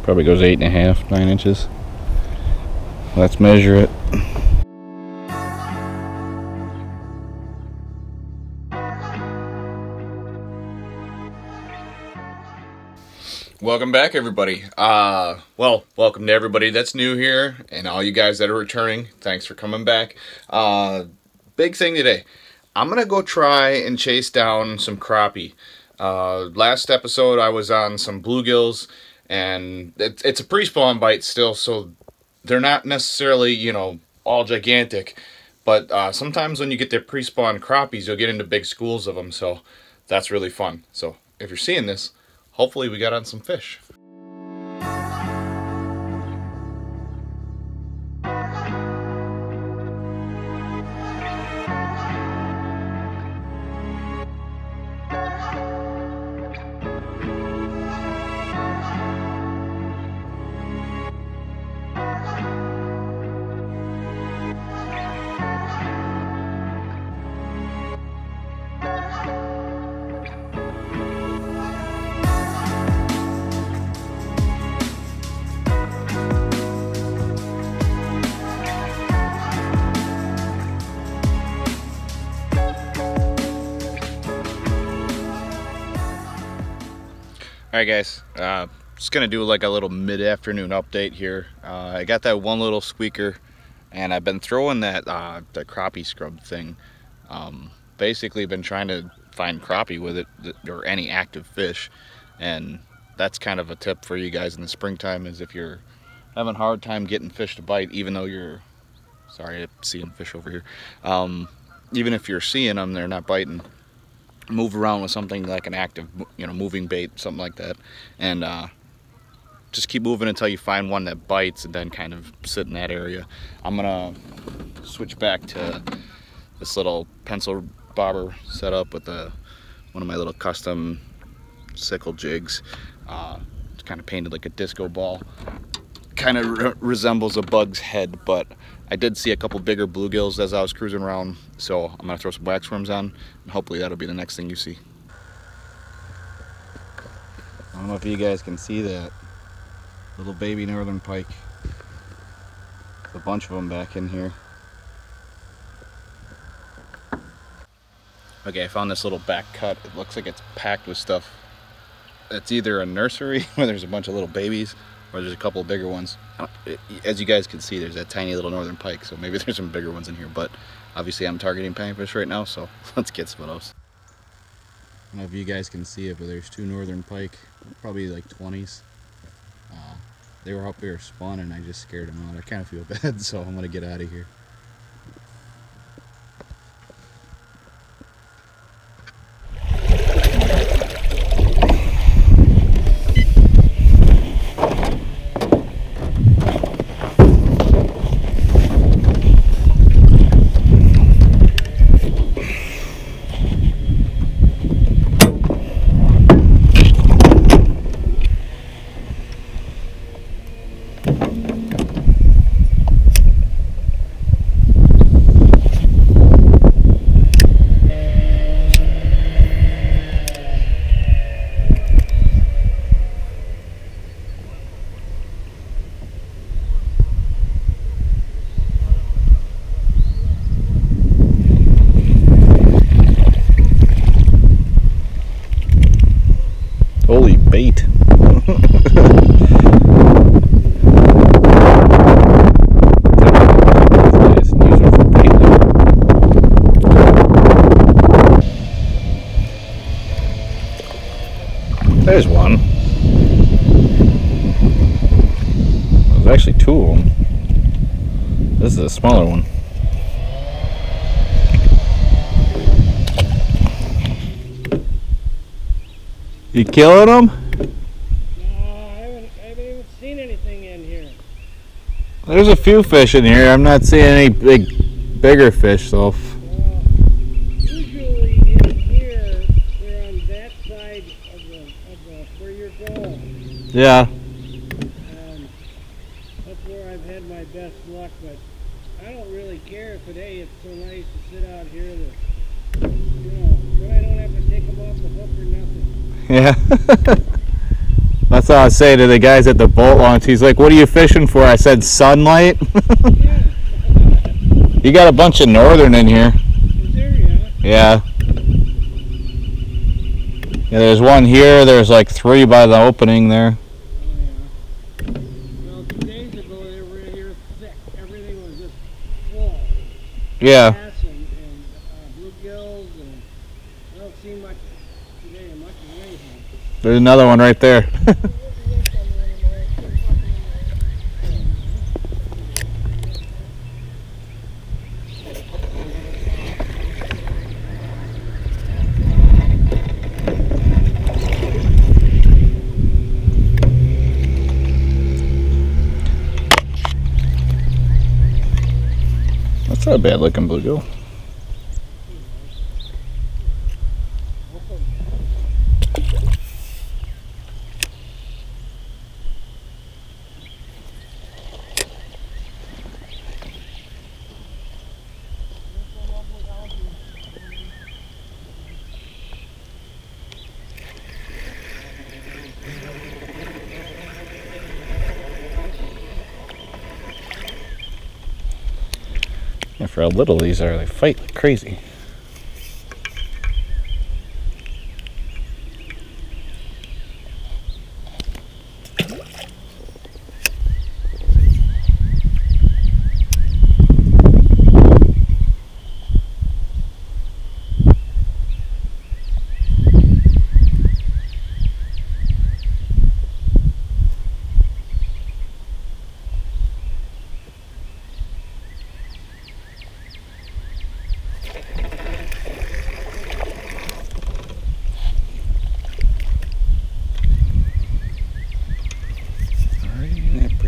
Probably goes 8.5, 9 inches. Let's measure it. Welcome back, everybody. Well, welcome to everybody that's new here, and all you guys that are returning. Thanks for coming back. Big thing today. I'm gonna go try and chase down some crappie. Last episode, I was on some bluegills, and it's a pre-spawn bite still, so they're not necessarily, you know, all gigantic. But sometimes when you get the pre-spawn crappies, you'll get into big schools of them, so that's really fun. So if you're seeing this, hopefully we got on some fish. Alright guys, just gonna do like a little mid-afternoon update here. I got that one little squeaker, and I've been throwing that the crappie scrub thing. Basically been trying to find crappie with it, or any active fish, and that's kind of a tip for you guys in the springtime, is if you're having a hard time getting fish to bite, even though you're, sorry, I'm seeing fish over here, even if you're seeing them, they're not biting, move around with something like an active, you know, moving bait, something like that, and just keep moving until you find one that bites, and then kind of sit in that area. I'm gonna switch back to this little pencil bobber setup with one of my little custom sickle jigs. It's kind of painted like a disco ball. Kind of resembles a bug's head, but I did see a couple bigger bluegills as I was cruising around, so I'm gonna throw some waxworms on, and hopefully that'll be the next thing you see. I don't know if you guys can see that little baby northern pike. There's a bunch of them back in here. Okay, I found this little back cut. It looks like it's packed with stuff. It's either a nursery where there's a bunch of little babies, or there's a couple of bigger ones. As you guys can see, there's that tiny little northern pike, so maybe there's some bigger ones in here, but obviously I'm targeting panfish right now, so let's get some of those. I don't know if you guys can see it, but there's two northern pike, probably like 20s. They were up here spawning, I just scared them out. I kind of feel bad, so I'm gonna get out of here. Holy bait. There's one. There's actually two of them. This is a smaller one. You killing them? No, I haven't even seen anything in here. There's a few fish in here. I'm not seeing any bigger fish though. Usually in here, they're on that side of the where you're going. Yeah. That's where I've had my best luck, but I don't really care if today it's so nice to sit out here that, you know, then I don't have to take them off the hook or nothing. Yeah. That's all I say to the guys at the boat launch. He's like, "What are you fishing for?" I said, "Sunlight." Yeah. You got a bunch of northern in here. Is there, yeah? Yeah. Yeah, there's one here. There's like 3 by the opening there. Oh, yeah. Well, 2 days ago they were here thick. Everything was just full. Yeah. Bass and bluegills, and I don't see much today, much of anything. There's another one right there. That's not a bad looking bluegill. Yeah, for how little these are, they fight like crazy.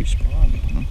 Spawn, huh?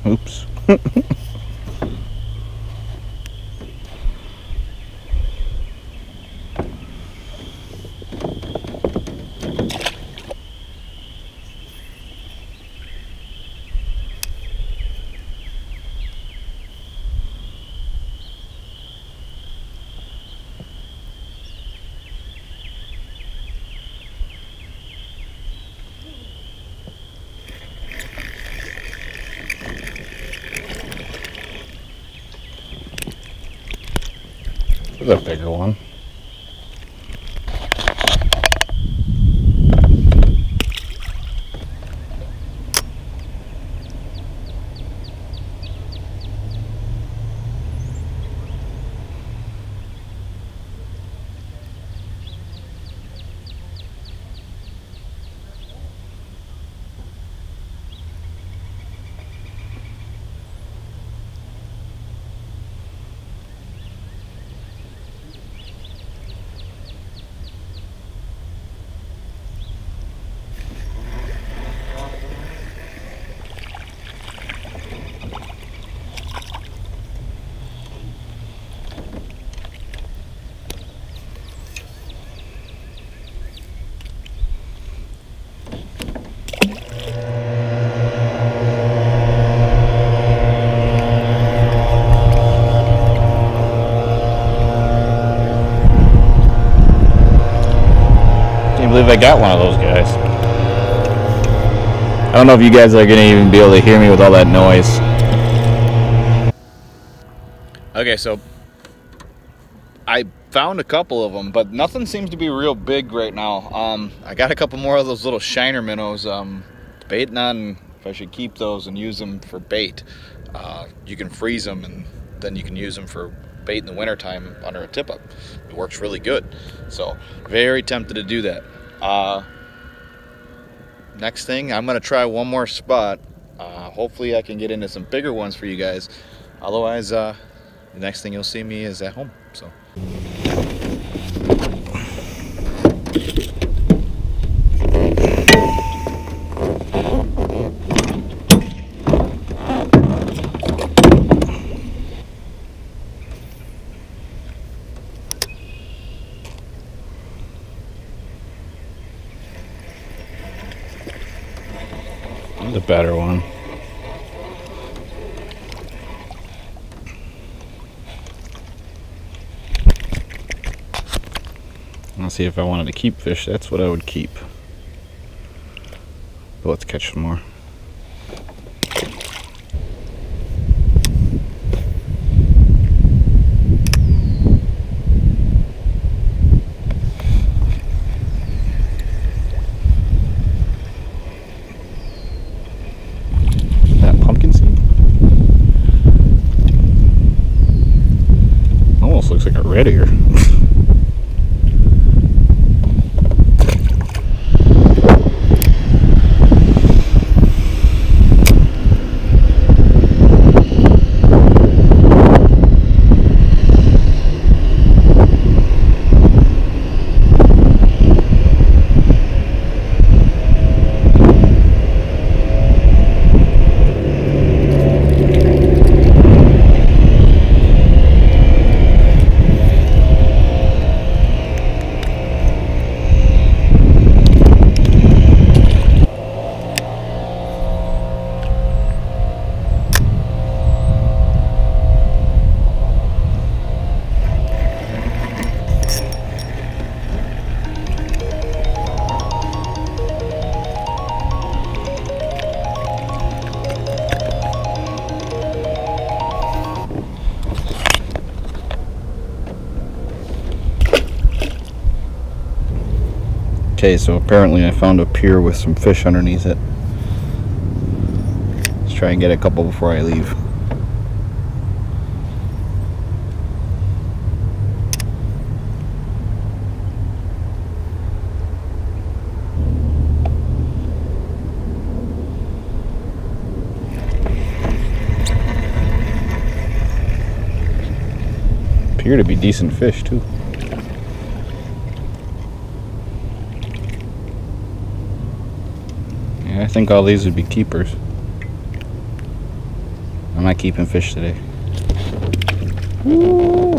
Oops. There's a bigger one. I believe I got one of those guys. I don't know if you guys are gonna even be able to hear me with all that noise. Okay, so I found a couple of them, but nothing seems to be real big right now. I got a couple more of those little shiner minnows. Baiting on if I should keep those and use them for bait. You can freeze them and then you can use them for bait in the wintertime under a tip-up. It works really good. So very tempted to do that. Next thing, I'm gonna try one more spot. Hopefully I can get into some bigger ones for you guys. Otherwise, the next thing you'll see me is at home. So. The better one. I'll see if I wanted to keep fish. That's what I would keep. But let's catch some more. That pumpkin seed? Almost looks like a red ear. Okay, so apparently I found a pier with some fish underneath it. Let's try and get a couple before I leave. Appear to be decent fish too. I think all these would be keepers. I'm not keeping fish today. Woo.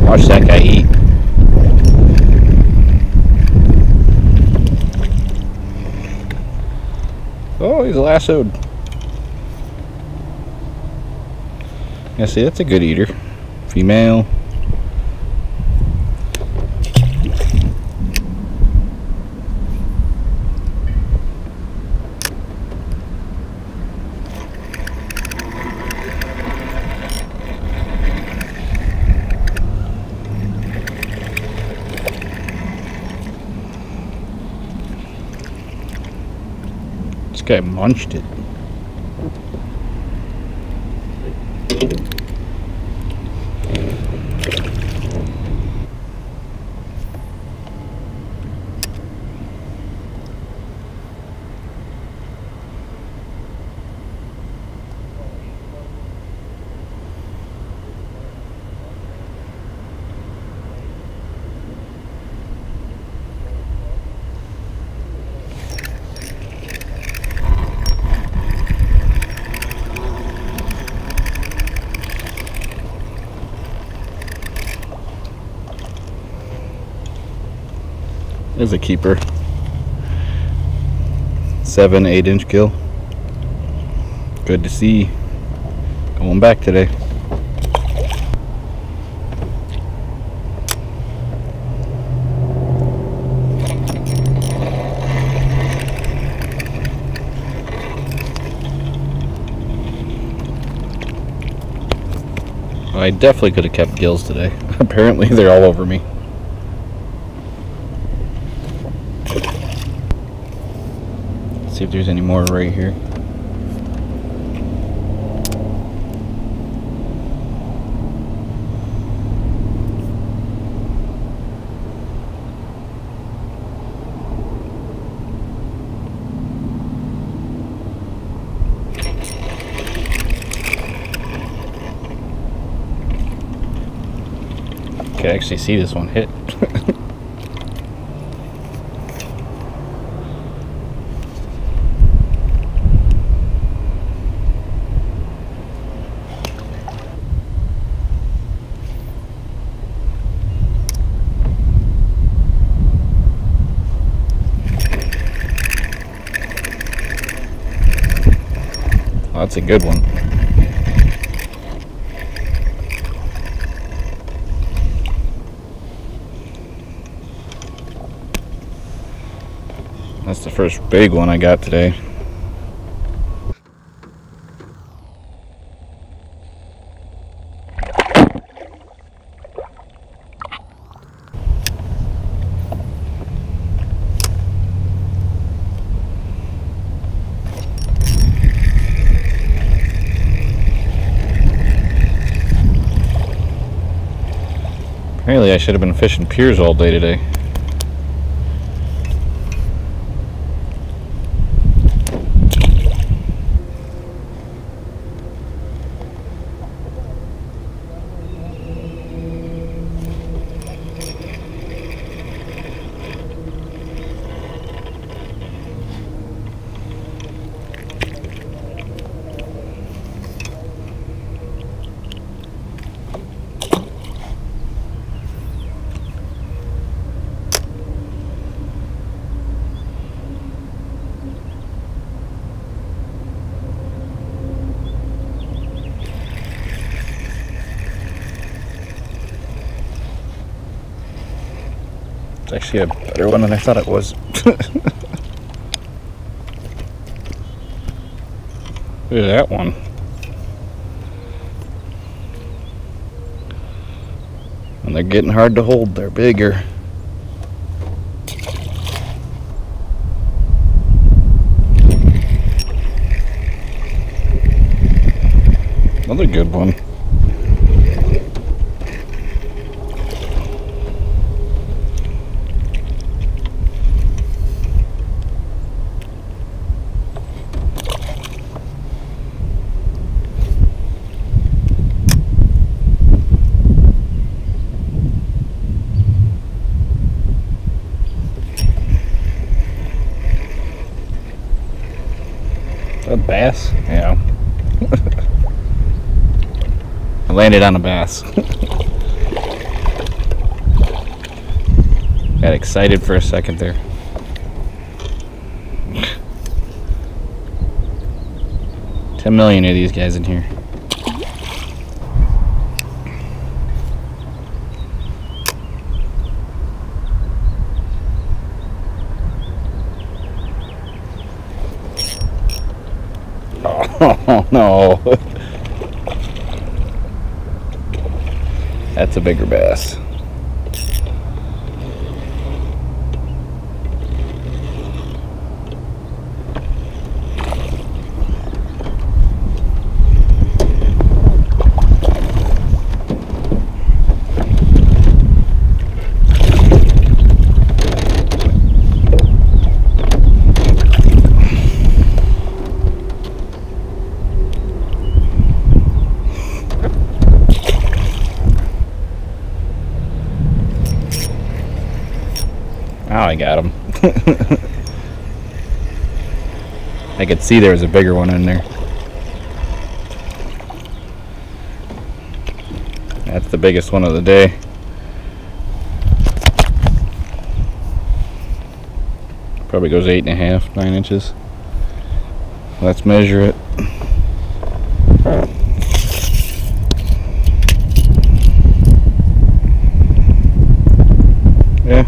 Watch that guy eat. Oh, he's lassoed. Yeah, see, that's a good eater. Female. This guy munched it. There's a keeper. 7-8 inch gill. Good to see. Going back today. I definitely could have kept gills today. Apparently they're all over me. Let's see if there's any more right here. I could actually see this one hit. Oh, that's a good one. That's the first big one I got today. Apparently I should have been fishing piers all day today. It's actually a better one than I thought it was. Look at that one. And they're getting hard to hold, they're bigger. Another good one. A bass? Yeah. I landed on a bass. Got excited for a second there. $10 million of these guys in here. Oh no. That's a bigger bass. Now I got him. I could see there was a bigger one in there. That's the biggest one of the day. Probably goes 8.5, 9 inches. Let's measure it. Yeah,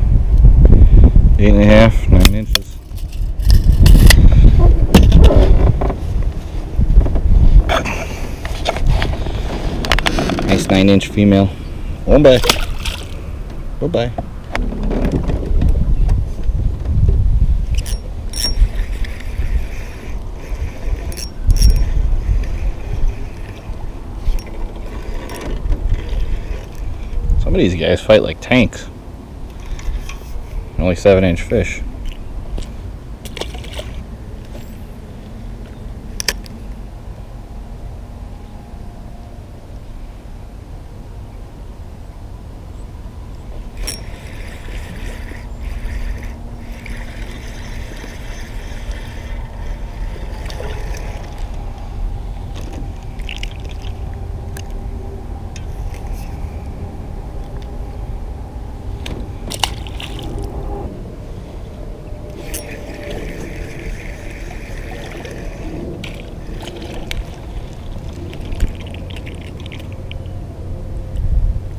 8.5, 9 inches. Nice 9-inch female. Oh, bye. Bye-bye. Some of these guys fight like tanks. Only 7-inch fish.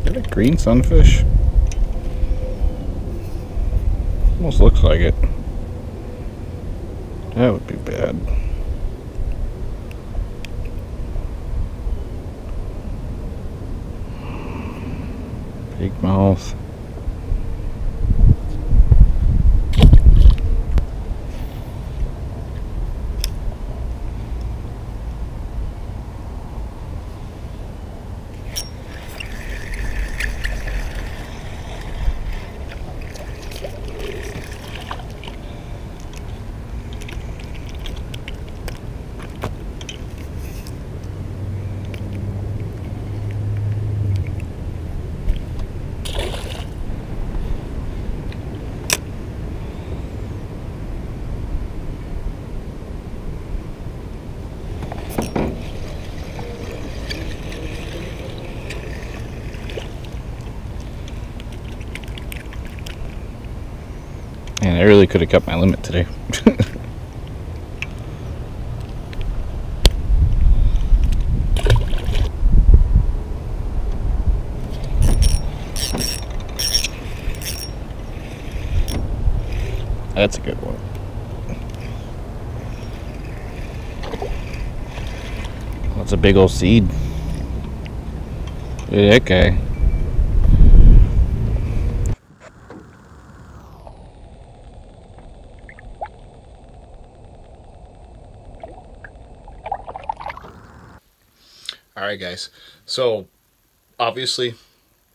Is that a green sunfish? Almost looks like it. That would be bad. Big mouth. Man, I really could have cut my limit today. That's a good one. That's a big old seed. Look at that guy. Alright guys, so obviously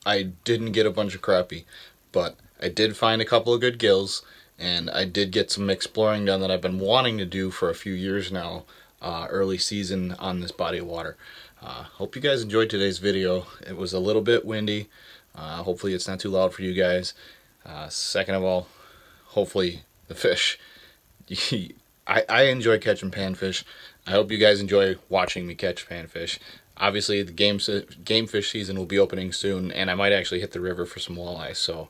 I didn't get a bunch of crappie, but I did find a couple of good gills, and I did get some exploring done that I've been wanting to do for a few years now, early season on this body of water. Hope you guys enjoyed today's video. It was a little bit windy. Hopefully it's not too loud for you guys. Second of all, hopefully the fish. I enjoy catching panfish. I hope you guys enjoy watching me catch panfish. Obviously, the game fish season will be opening soon, and I might actually hit the river for some walleye. So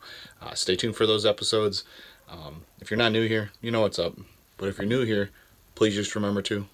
stay tuned for those episodes. If you're not new here, you know what's up. But if you're new here, please just remember to